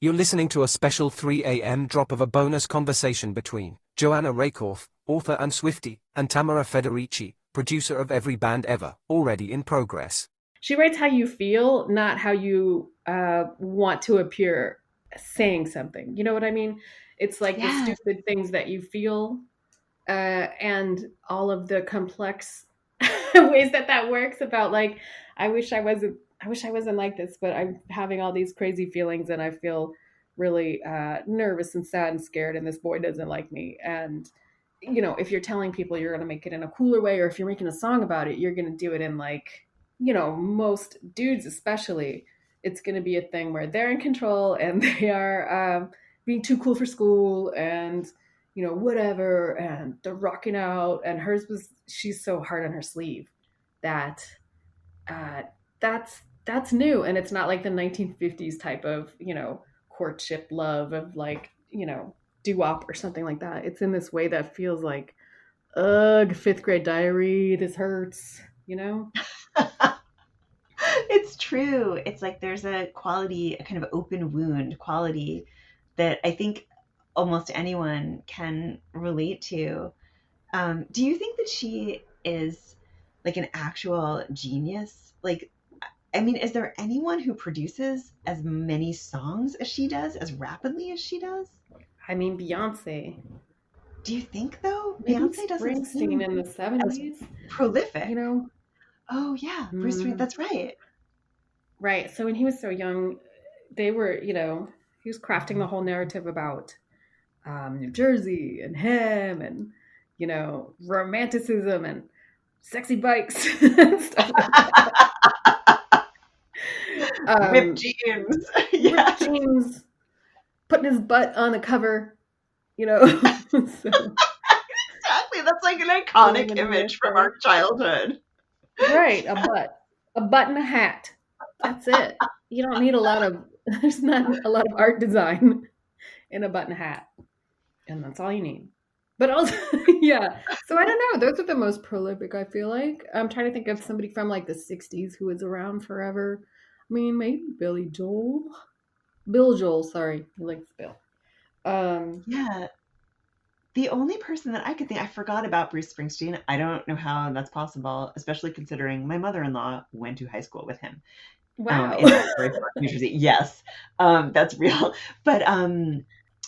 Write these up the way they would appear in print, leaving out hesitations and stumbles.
You're listening to a special 3 a.m. drop of a bonus conversation between Joanna Rakoff, author and Swiftie, and Tamara Federici, producer of Every Band Ever, already in progress. She writes how you feel, not how you want to appear saying something. You know what I mean? It's like the Yes. stupid things that you feel and all of the complex ways that works about like, I wish I wasn't like this, but I'm having all these crazy feelings and I feel really nervous and sad and scared and this boy doesn't like me. And, you know, if you're telling people you're going to make it in a cooler way, or if you're making a song about it, you're going to do it in like, you know, most dudes especially, it's going to be a thing where they're in control and they are being too cool for school and, you know, whatever, and they're rocking out. And hers was, she's so hard on her sleeve that uh, that's new, and it's not like the 1950s type of, you know, courtship love of like, you know, doo-wop or something like that. It's in this way that feels like, ugh, fifth grade diary, this hurts, you know. It's true. It's like there's a quality, a kind of open wound quality that I think almost anyone can relate to. Do you think that she is like an actual genius? Like, I mean, is there anyone who produces as many songs as she does, as rapidly as she does? I mean, Beyonce, Do you think though? maybe Beyonce doesn't seem Springsteen in the as 70s, prolific. you know. Oh yeah, Bruce Springsteen. That's right. Right. So when he was so young, they were, you know, he was crafting the whole narrative about New Jersey and him and, you know, romanticism and sexy bikes and stuff like that. Ripped jeans. Yeah. Ripped jeans, putting his butt on the cover, you know. So, Exactly. That's like an iconic image from our childhood. right, a butt and a hat. That's it. You don't need a lot of, there's not a lot of art design in a butt and a hat. And that's all you need. But also, yeah. So I don't know. Those are the most prolific, I feel like. I'm trying to think of somebody from like the 60s who was around forever. I mean, maybe Billy Joel. Bill Joel, sorry. He likes Bill. Yeah. The only person that I could think, I forgot about Bruce Springsteen. I don't know how that's possible, especially considering my mother-in-law went to high school with him. Wow. In New Jersey. Yes, that's real. But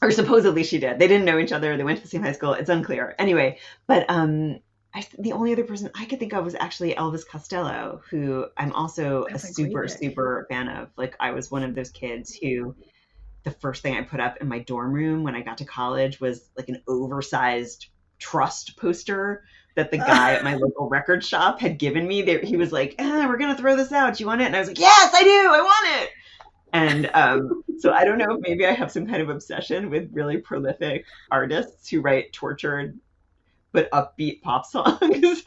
or supposedly she did. They didn't know each other. They went to the same high school. It's unclear. Anyway, but the only other person I could think of was actually Elvis Costello, who I'm also That's a a great super fan of. Like I was one of those kids who the first thing I put up in my dorm room when I got to college was like an oversized Trust poster that the guy at my local record shop had given me. He was like, we're going to throw this out. Do you want it? And I was like, yes, I do. I want it. And so I don't know if maybe I have some kind of obsession with really prolific artists who write tortured but upbeat pop songs.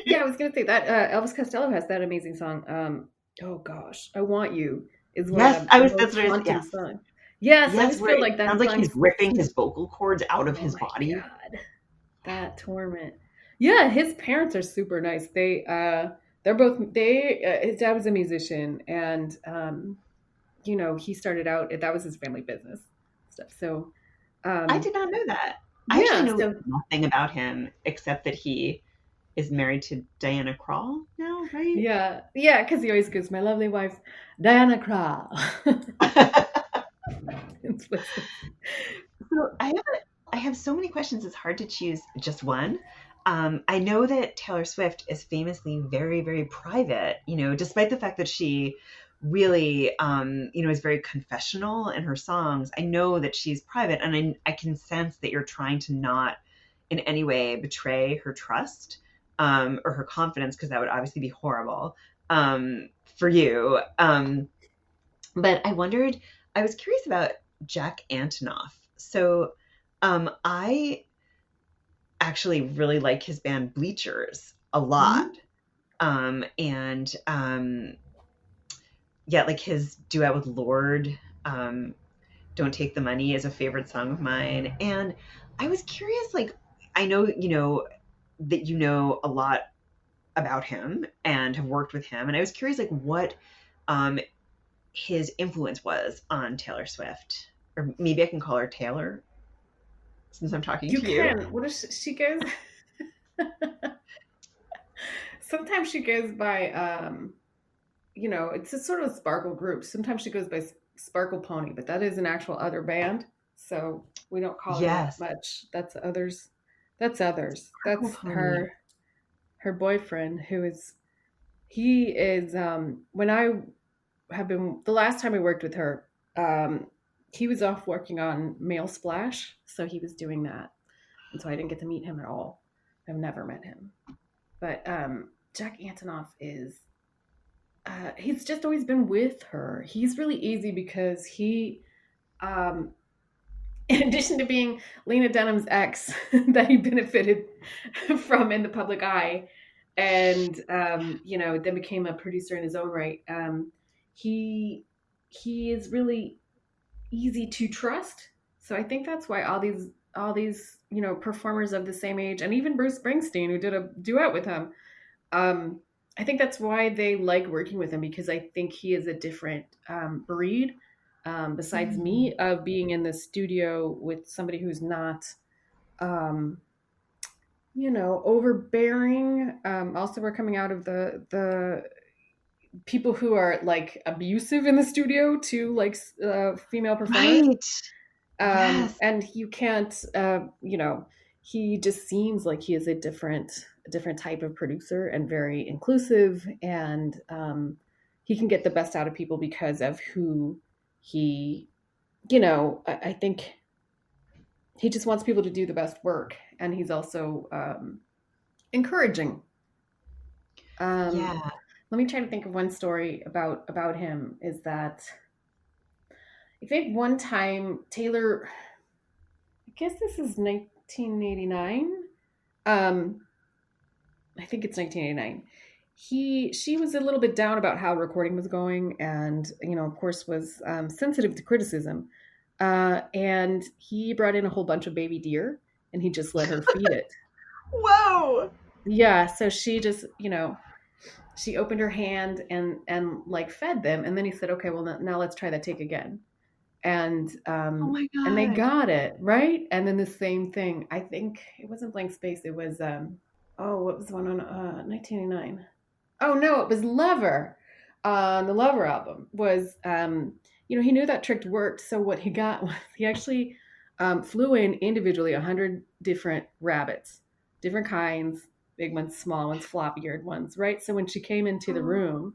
Yeah, I was going to say that Elvis Costello has that amazing song. Oh gosh, I Want You is one Yes, of I the was. most That's what I was. haunting Yes, songs. Yes, I just where feel it like that sounds like song he's is, ripping his vocal cords out of oh his my body. God, that torment. Yeah, his parents are super nice. They're both his dad was a musician, and you know, he started out, that was his family business stuff. So I did not know that. I actually yeah, know so nothing about him except that he is married to Diana Krall now, right? yeah, because he always goes, my lovely wife, Diana Krall. So I have so many questions. It's hard to choose just one. I know that Taylor Swift is famously very, very private, you know, despite the fact that she really, you know, is very confessional in her songs. I know that she's private, and I can sense that you're trying to not in any way betray her trust, or her confidence, because that would obviously be horrible, for you. But I was curious about Jack Antonoff. So, I actually really like his band Bleachers a lot. And yeah, like his duet with Lorde, Don't Take the Money, is a favorite song of mine. And I was curious, like, I know, you know, that you know a lot about him and have worked with him. And I was curious, like, what his influence was on Taylor Swift. Or maybe I can call her Taylor since I'm talking You to you. can. What is she goes? Sometimes she goes by, it's a sort of sparkle group. Sometimes she goes by Sparkle Pony, but that is an actual other band. So we don't call her that Yes. much. That's others. That's others. Sparkle That's Pony. her boyfriend, he is, when I have been, the last time I worked with her, he was off working on Male Splash. So he was doing that. And so I didn't get to meet him at all. I've never met him. But Jack Antonoff is, he's just always been with her. He's really easy because he, in addition to being Lena Dunham's ex that he benefited from in the public eye, and then became a producer in his own right, he is really easy to trust. So I think that's why all these performers of the same age, and even Bruce Springsteen, who did a duet with him, I think that's why they like working with him, because I think he is a different breed. Besides me, of being in the studio with somebody who's not, overbearing. Also, we're coming out of the people who are like abusive in the studio to like female performers. Right. Yes. And you can't, he just seems like he is a different type of producer and very inclusive, and he can get the best out of people because of who he, I think he just wants people to do the best work, and he's also encouraging. Yeah. Let me try to think of one story about him. Is that I think one time Taylor, I guess this is 1989. I think it's 1989. She was a little bit down about how recording was going, and of course was sensitive to criticism. And he brought in a whole bunch of baby deer, and he just let her feed it. Whoa. Yeah, so she just she opened her hand and like fed them, and then he said, "Okay, well now let's try that take again." And Oh my God. and they got it right. And then the same thing. I think it wasn't Blank Space. It was what was the one on 1989? Oh no, it was Lover. The Lover album was he knew that trick worked. So what he got was he actually flew in individually 100 different rabbits, different kinds, big ones, small ones, floppy-eared ones, right? So when she came into the room,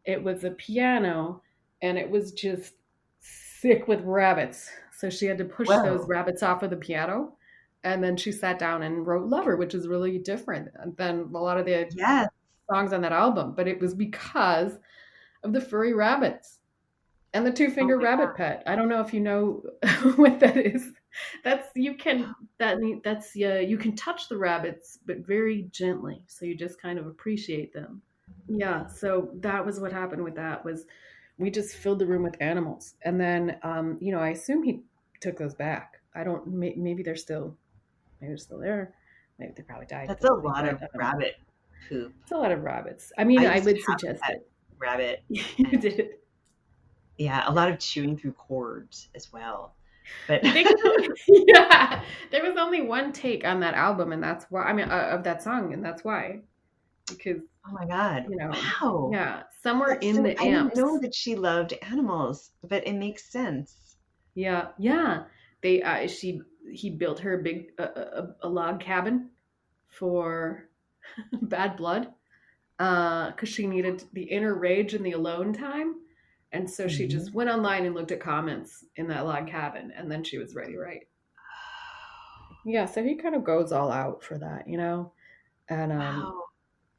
it was a piano, and it was just sick with rabbits. So she had to push those rabbits off of the piano, and then she sat down and wrote Lover, which is really different than a lot of the songs on that album. But it was because of the furry rabbits and the two-finger rabbit pet. I don't know if you know what that is. You can touch the rabbits, but very gently. So you just kind of appreciate them. Yeah. So that was what happened with that. Was we just filled the room with animals, and then I assume he took those back. I don't. Maybe they're still there. Maybe they probably died. That's a lot of rabbit poop. It's a lot of rabbits. I mean, I would suggest it. Rabbit. You did. Yeah, a lot of chewing through cords as well. But yeah, there was only one take on that album, and that's why. I mean, of that song, and that's why. Because oh my God, wow, yeah, somewhere that's in the amps. I didn't know that she loved animals, but it makes sense. Yeah. He built her a big a log cabin for Bad Blood, because she needed the inner rage and the alone time. And so she just went online and looked at comments in that log cabin, and then she was ready, right? Yeah, so he kind of goes all out for that, and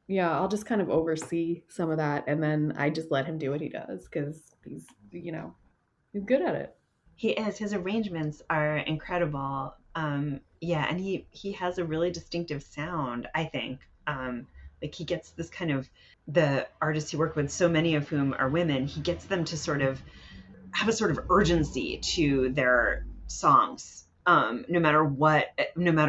yeah, I'll just kind of oversee some of that, and then I just let him do what he does, because he's good at it. He is. His arrangements are incredible. Yeah, and he has a really distinctive sound, I think. Like he gets this kind of, the artists he worked with, so many of whom are women, he gets them to sort of have a sort of urgency to their songs. No matter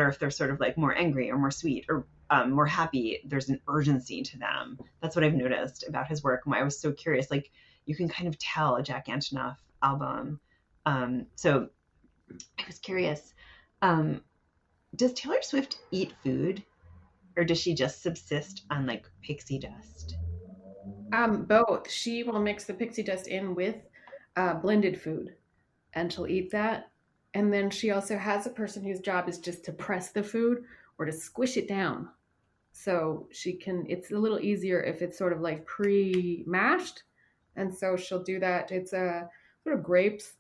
if they're sort of like more angry or more sweet or more happy, there's an urgency to them. That's what I've noticed about his work. And why I was so curious, like, you can kind of tell a Jack Antonoff album. So I was curious, does Taylor Swift eat food, or does she just subsist on like pixie dust? Both. She will mix the pixie dust in with blended food, and she'll eat that. And then she also has a person whose job is just to press the food or to squish it down. So she can, it's a little easier if it's sort of like pre-mashed. And so she'll do that. It's a sort of grapes.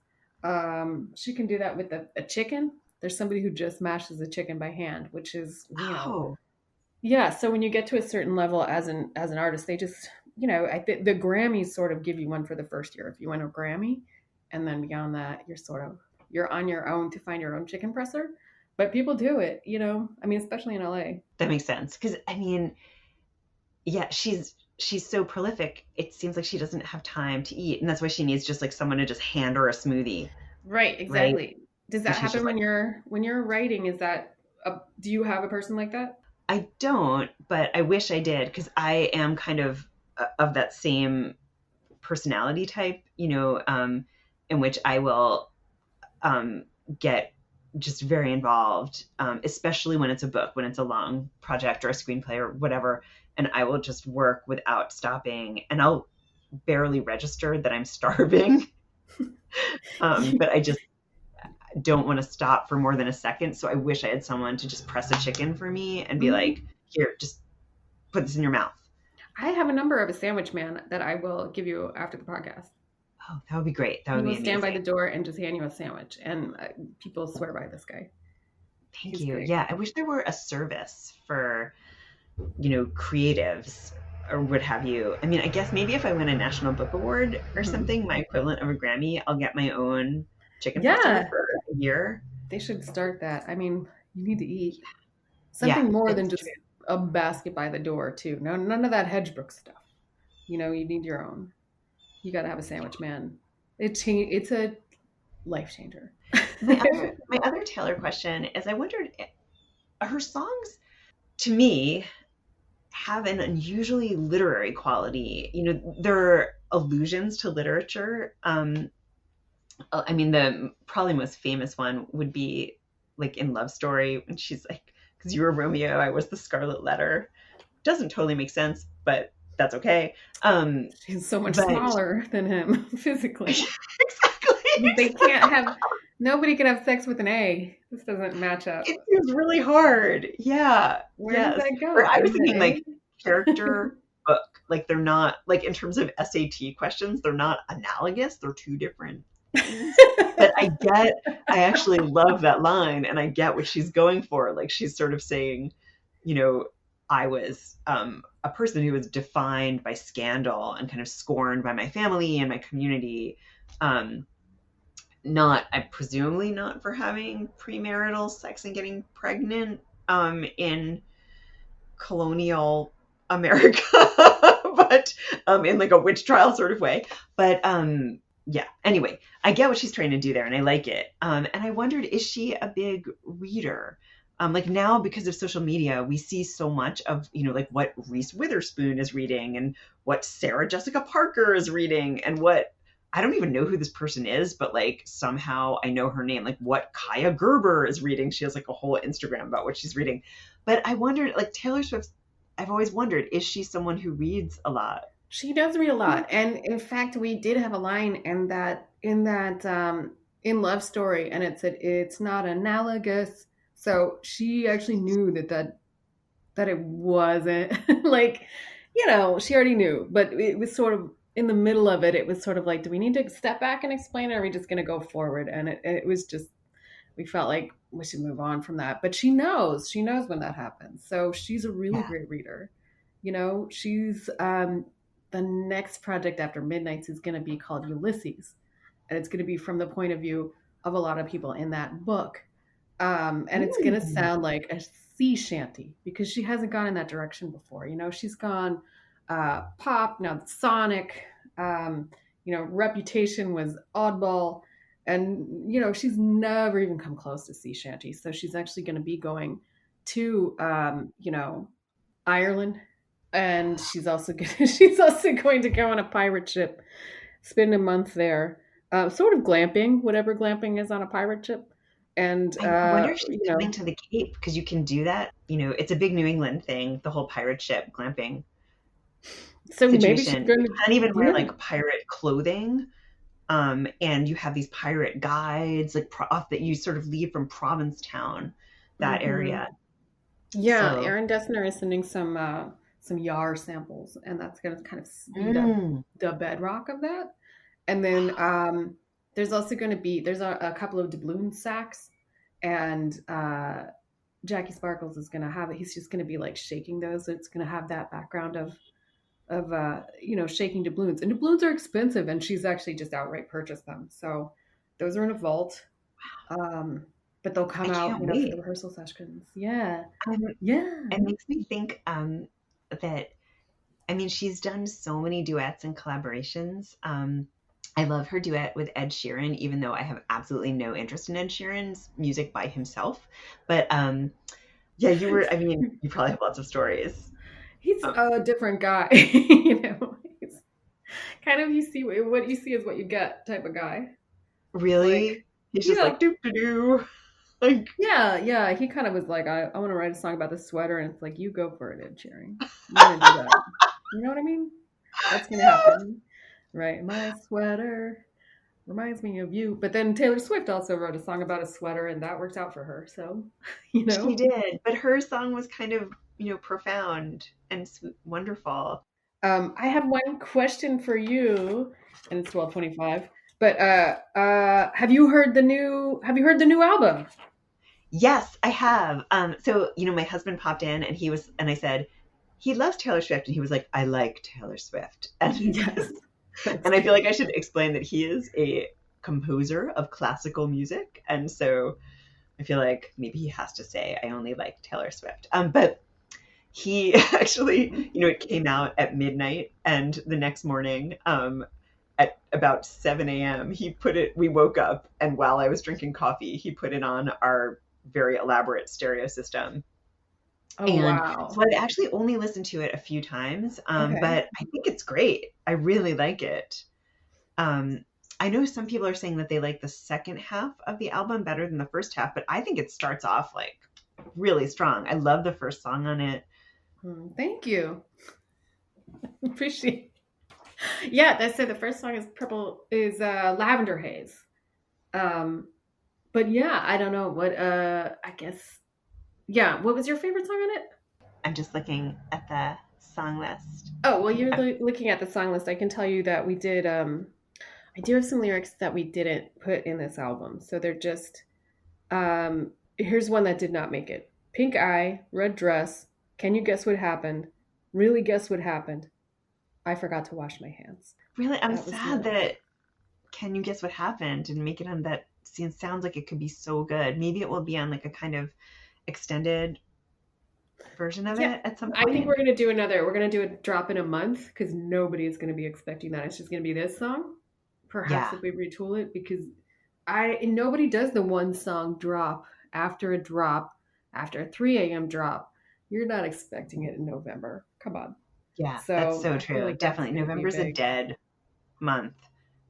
She can do that with a chicken. There's somebody who just mashes a chicken by hand, which is, Oh, yeah. So when you get to a certain level as an artist, they just, I think the Grammys sort of give you one for the first year if you win a Grammy, and then beyond that, you're on your own to find your own chicken presser. But people do it, I mean, especially in LA. that makes sense. Because I mean, yeah, she's so prolific. It seems like she doesn't have time to eat, and that's why she needs just like someone to just hand her a smoothie. Right, Right? exactly. Does that And she's happen just when like, you're writing? Do you have a person like that? I don't, but I wish I did, because I am kind of that same personality type, in which I will get just very involved, especially when it's a book, when it's a long project or a screenplay or whatever, and I will just work without stopping, and I'll barely register that I'm starving, but I just don't want to stop for more than a second. So I wish I had someone to just press a chicken for me and be like, here, just put this in your mouth. I have a number of a sandwich man that I will give you after the podcast. Oh, that would be great. That would He be will stand by the amazing. door and just hand you a sandwich, and people swear by this guy. Thank He's you. great. Yeah, I wish there were a service for, creatives or what have you. I mean, I guess maybe if I win a National Book Award or something, my equivalent of a Grammy, I'll get my own chicken presser Yeah, for a year. they should start that. I mean, you need to eat Yeah, something more than it's just true. a basket by the door, too. No, none of that Hedgebrook stuff. You need your own. You got to have a sandwich man. It's a life changer. My other Taylor question is, I wondered, her songs to me have an unusually literary quality. There are allusions to literature. I mean, the probably most famous one would be like in Love Story when she's like, because you were Romeo, I was the Scarlet Letter. Doesn't totally make sense, but that's okay. She's so much But smaller than him physically. They exactly. can't have, nobody can have sex with an A. This doesn't match up. It feels really hard. Yeah. Where does Yes. that go? Or I was Is it thinking like A? character book. Like they're not, like in terms of SAT questions, they're not analogous. They're two different things. But I actually love that line, and I get what she's going for. Like she's sort of saying, I was a person who was defined by scandal and kind of scorned by my family and my community. Presumably not for having premarital sex and getting pregnant in colonial America, but in like a witch trial sort of way. But yeah, anyway, I get what she's trying to do there, and I like it. And I wondered, is she a big reader? Like now, because of social media, we see so much of, like what Reese Witherspoon is reading and what Sarah Jessica Parker is reading and what, I don't even know who this person is, but like somehow I know her name, like what Kaya Gerber is reading. She has like a whole Instagram about what she's reading. But I wondered, like Taylor Swift, I've always wondered, is she someone who reads a lot? She does read a lot, and in fact, we did have a line in Love Story, and it said it's not analogous. So she actually knew that it wasn't like, she already knew, but it was sort of in the middle of it. It was sort of like, do we need to step back and explain it, or are we just going to go forward? And it was just, we felt like we should move on from that. But she knows when that happens. So she's a really great reader. She's the next project after Midnight's is going to be called Ulysses, and it's going to be from the point of view of a lot of people in that book. And it's going to sound like a sea shanty because she hasn't gone in that direction before. She's gone pop, now it's Sonic. Reputation was oddball. And, she's never even come close to sea shanty. So she's actually going to be going to, Ireland. And she's also going to go on a pirate ship spend a month there, sort of glamping, whatever glamping is on a pirate ship. And, I wonder if she's you coming know, to the Cape because you can do that. It's a big New England thing, the whole pirate ship glamping so maybe she's situation. going You to, can't even wear yeah. like pirate clothing. And you have these pirate guides like off that you sort of leave from Provincetown, that Hmm. area. Yeah, So, Aaron Dessner is sending some Yar samples, and that's going to kind of be mm, the bedrock of that. And then there's also going to be there's a couple of doubloon sacks, and Jackie Sparkles is going to have it. He's just going to be like shaking those. So it's going to have that background of shaking doubloons. And doubloons are expensive, and she's actually just outright purchased them. So those are in a vault. But they'll I come out, can't for the wait. rehearsal sessions. Yeah. Um, Yeah. it makes me think that, I mean, she's done so many duets and collaborations. I love her duet with Ed Sheeran, even though I have absolutely no interest in Ed Sheeran's music by himself. But yeah, I mean, you probably have lots of stories. He's Um, a different guy. He's kind of you see what you see is what you get type of guy. Like, really? He's just yeah, like, doo doo doo. Like, yeah. He kind of was like, I want to write a song about this sweater, and it's like, you go for it, Ed Sheeran. You're gonna do that. You know what I mean? That's gonna happen, right? My sweater reminds me of you. But then Taylor Swift also wrote a song about a sweater, and that works out for her. So, you she know. did, but her song was kind of, profound and wonderful. I have one question for you, and it's 12:25. But have you heard the new album? Yes, I have. So, my husband popped in and I said, he loves Taylor Swift. And he was like, I like Taylor Swift. And, Yes, that's and I feel cute. like I should explain that he is a composer of classical music. And so I feel like maybe he has to say, I only like Taylor Swift. But he actually, it came out at midnight, and the next morning, at about 7 a.m., we woke up, and while I was drinking coffee, he put it on our very elaborate stereo system. Oh And so wow. I've actually only listened to it a few times, Okay. but I think it's great. I really like it. Um, I know some people are saying that they like the second half of the album better than the first half, but I think it starts off like really strong. I love the first song on it. Thank you. Appreciate. Yeah, that's it. The first song is purple is Lavender Haze. Um, but yeah, I don't know what. I guess yeah. What was your favorite song on it? I'm just looking at the song list. Oh well, you're looking at the song list. I can tell you that we did. I do have some lyrics that we didn't put in this album, so they're just. Here's one that did not make it. Pink eye, red dress. Can you guess what happened? Really guess what happened? I forgot to wash my hands. Really, I'm That was sad the. that Can You Guess What Happened didn't make it on that scene. Sounds like it could be so good. Maybe it will be on like a kind of extended version of Yeah, it at some I think point. we're gonna do another. We're gonna do a drop in a month because nobody is gonna be expecting that. It's just gonna be this song. Perhaps Yeah. if we retool it, because I nobody does the one song drop after a drop after a 3 a.m. drop. You're not expecting it in November. Come on. Yeah, that's So so I feel true. like that's Definitely. gonna be November's a big. dead month.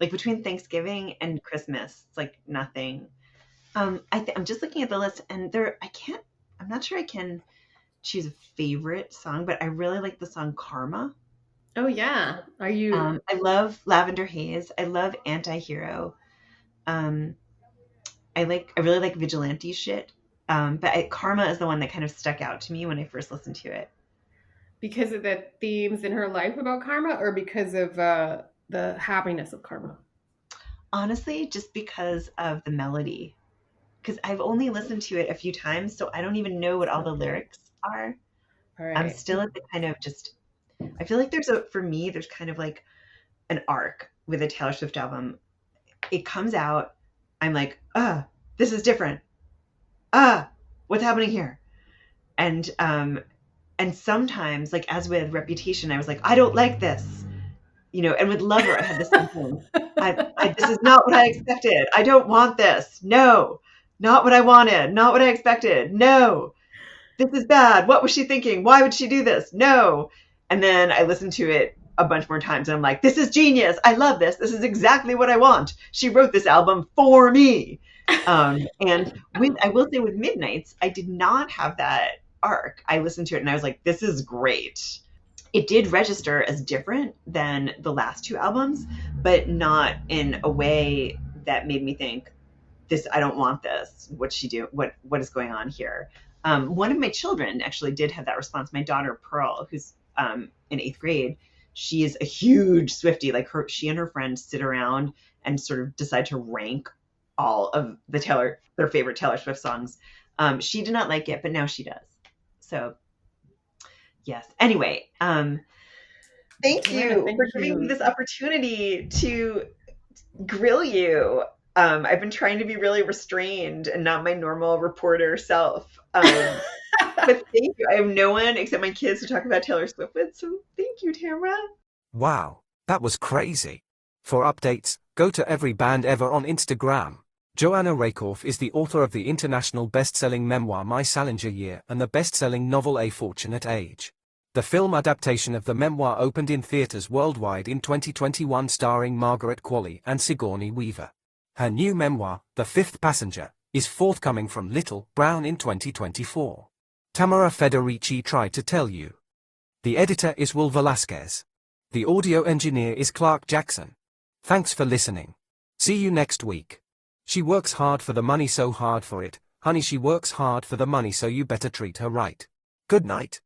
Like between Thanksgiving and Christmas, it's like nothing. I'm just looking at the list, and I'm not sure I can choose a favorite song, but I really like the song Karma. Oh yeah. Are you? I love Lavender Haze. I love Anti-Hero. Um, I really like vigilante shit. But Karma is the one that kind of stuck out to me when I first listened to it. Because of the themes in her life about karma, or because of the happiness of karma? Honestly, just because of the melody. Because I've only listened to it a few times, so I don't even know what all the Okay. lyrics are. All I'm right. still at the kind of just, I feel like for me, there's kind of like an arc with a Taylor Swift album. It comes out, I'm like, this is different. What's happening here? And sometimes, like as with Reputation, I was like, I don't like this, and with Lover, I had the same thing. This is not what I expected. I don't want this. No, not what I wanted. Not what I expected. No, this is bad. What was she thinking? Why would she do this? No. And then I listened to it a bunch more times. And I'm like, this is genius. I love this. This is exactly what I want. She wrote this album for me. And I will say with Midnights, I did not have that arc. I listened to it and I was like, this is great. It did register as different than the last two albums, but not in a way that made me think, this, I don't want this. What's she do? What is going on here? One of my children actually did have that response. My daughter Pearl, who's in 8th grade, she is a huge Swiftie. Like she and her friends sit around and sort of decide to rank all of their favorite Taylor Swift songs. She did not like it, but now she does. So yes. Anyway, thank you for giving me this opportunity to grill you. I've been trying to be really restrained and not my normal reporter self. But thank you. I have no one except my kids to talk about Taylor Swift with. So thank you, Tamara. Wow, that was crazy. For updates, go to Every Band Ever on Instagram. Joanna Rakoff is the author of the international best-selling memoir My Salinger Year and the best-selling novel A Fortunate Age. The film adaptation of the memoir opened in theaters worldwide in 2021, starring Margaret Qualley and Sigourney Weaver. Her new memoir, The Fifth Passenger, is forthcoming from Little Brown in 2024. Tamara Federici tried to tell you. The editor is Will Velasquez. The audio engineer is Clark Jackson. Thanks for listening. See you next week. She works hard for the money, so hard for it. Honey, she works hard for the money, so you better treat her right. Good night.